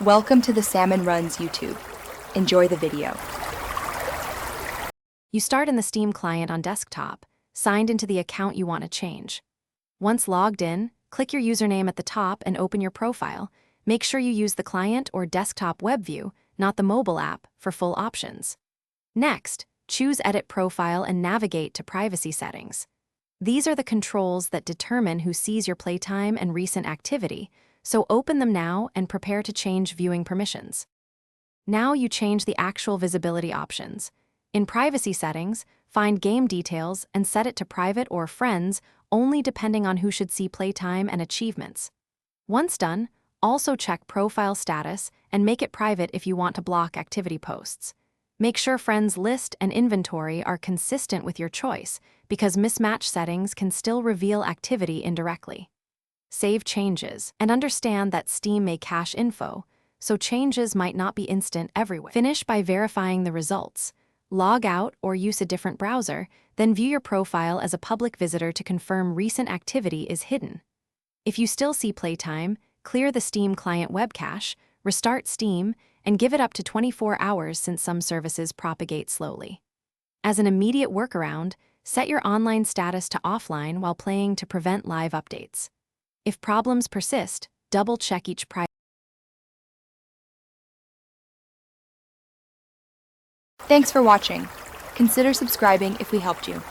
Welcome to the Salmon Runs YouTube. Enjoy the video. You start in the Steam client on desktop, signed into the account you want to change. Once logged in, click your username at the top and open your profile. Make sure you use the client or desktop web view, not the mobile app, for full options. Next, choose Edit Profile and navigate to Privacy Settings. These are the controls that determine who sees your playtime and recent activity, so open them now and prepare to change viewing permissions. Now you change the actual visibility options. In Privacy Settings, find Game Details and set it to Private or Friends, only depending on who should see playtime and achievements. Once done, also check Profile Status and make it private if you want to block activity posts. Make sure Friends list and inventory are consistent with your choice, because mismatched settings can still reveal activity indirectly. Save changes, and understand that Steam may cache info, so changes might not be instant everywhere. Finish by verifying the results. Log out or use a different browser, then view your profile as a public visitor to confirm recent activity is hidden. If you still see playtime, clear the Steam client web cache, restart Steam, and give it up to 24 hours since some services propagate slowly. As an immediate workaround, set your online status to offline while playing to prevent live updates. If problems persist, double-check each Thanks for watching. Consider subscribing if we helped you.